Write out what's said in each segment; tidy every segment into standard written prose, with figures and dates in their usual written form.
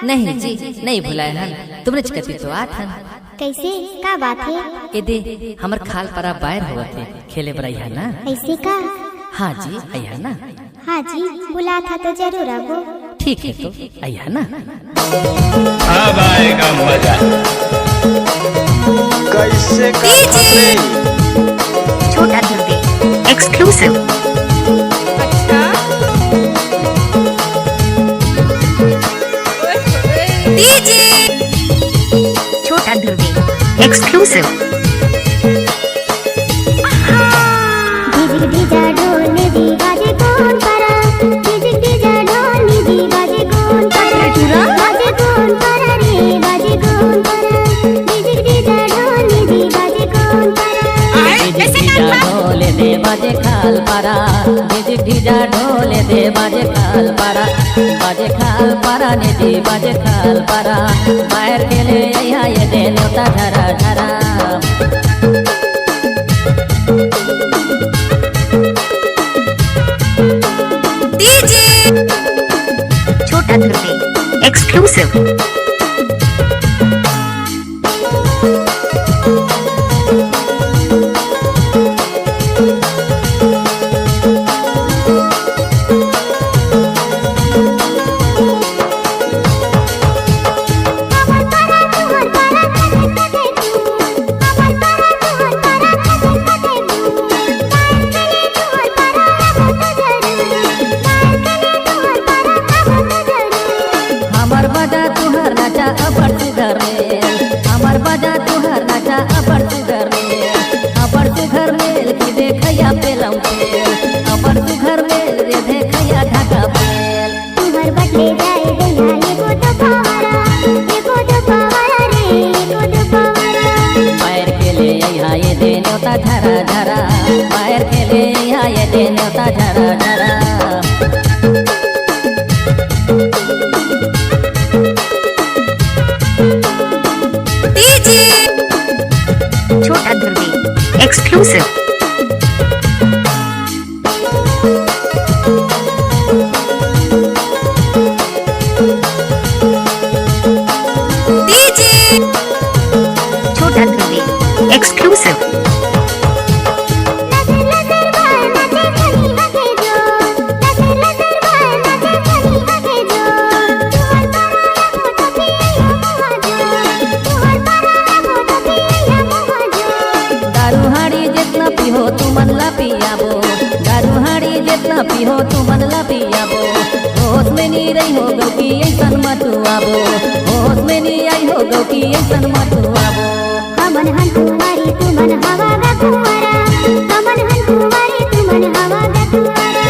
नहीं जी, नहीं भुलाए हन। तुमने कति तो आत हन। कैसे का बात है? ए दे हमर खाल परा बाहर हुआ थे खेले बर आइहा ना। ऐसे का? हाँ जी आइहा ना। हाँ जी बुला था तो जरूर आबो। ठीक है तो आइहा ना। अब आएगा मजा। कैसे छोटा दुर्गे एक्सक्लूसिव। छोटा दुर्गे एक्सक्लूसिव। ढोले दे बाजे खाल पारा, ढीजा ढोले दे बाजे खाल पारा, बाजे खाल पारा निधि बाजे खाल पारा, बाहर खेले यहाँ ये दे नोता झरा झरा। छोटा दुर्गे एक्सक्लूसिव। हमर बजा तुहर नाचा अबर सुघर मेल, हमर बजा तुहर नाचा अबर सुघर मेल, अबर सुघर मेल की देखैया पेलम पेल, अबर सुघर मेल रे देखैया ढाका पेल। तुहर बटले जाए गया एगो तो पावरा रे एगो तो पावरा। पैर खेले यहाँ ये दे न्योता झरा झरा, पैर खेले यहाँ ये दे न्योता झरा झरा। छोटा दुर्गे एक्सक्लूसिव। छोटा दुर्गे एक्सक्लूसिव। दारूहाड़ी जितना पीहो तू मन ला पियाबो, दारूहाड़ी जितना पीहो तू मन ला पियाबो, होश में नहीं रही हो गो कि ऐसन मत आबो, होश में नहीं आई हो गो कि ऐसन मत आबो। हमन हन कुंवारी तू मन हवा गा कुंवारा, हमन हन कुंवारी तू मन हवा गा कुंवारा।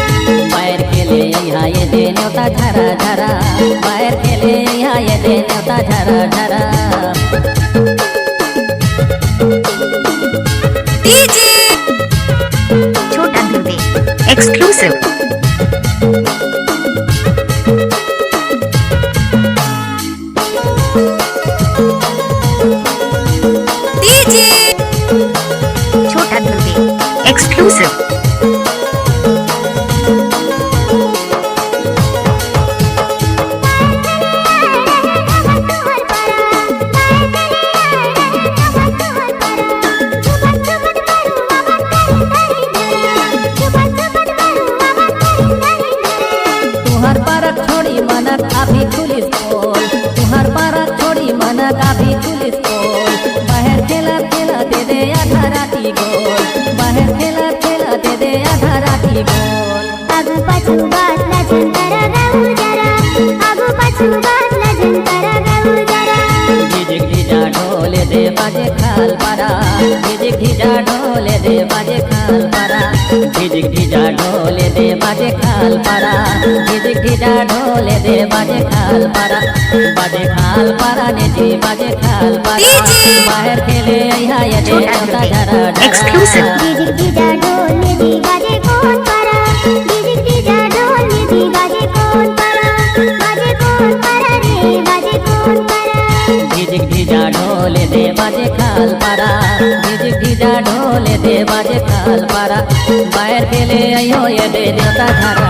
पैर खेले यहाँ ये दे न्योता झरा झरा, पैर खेले यहाँ ये दे न्योता झरा झरा। छोटा दुर्गे एक्सक्लूसिव। छोटा दुर्गे एक्सक्लूसिव। तुहर पारक छोड़ी मन काफी पुलिस बोल, तुहर पारक छोड़ी मन काफी पुलिस बोल, बाहर खेला खेला दे दे आधा राती गोल, बाहर खेला खेला दे दे आधा राती गोल। आगू पाछू बात लगन करा गाऊ जरा, आगू पाछू बात लगन करा गाऊ जरा। झिझिक झिझा ढोले दे बाजे खाल पारा, झिझिक झिझा ढोले दे बाजे खाल पारा, झिझिक झिझा ढोले दे बाजे खाल पारा, झिझिक झिझा ढोले दे बाजे खाल पारा, बाजे खाल पारा ने जी बाजे खाल पारा। बाहर खेले यहाँ ये दे न्योता झरा एक्सक्लूसिव। झरा। डीजिक डीजा ढोल निधि बाजे कौन पारा, डीजिक डीजा ढोल निधि बाजे कौन पारा, बाजे कौन पारा रे बाजे कौन पारा। झिझिक झिझा ढोले दे बाजे खाल पारा, झिझिक झिझा ढोले दे बाजे खाल पारा, बाहर खेले अयो ये दे न्योता झरा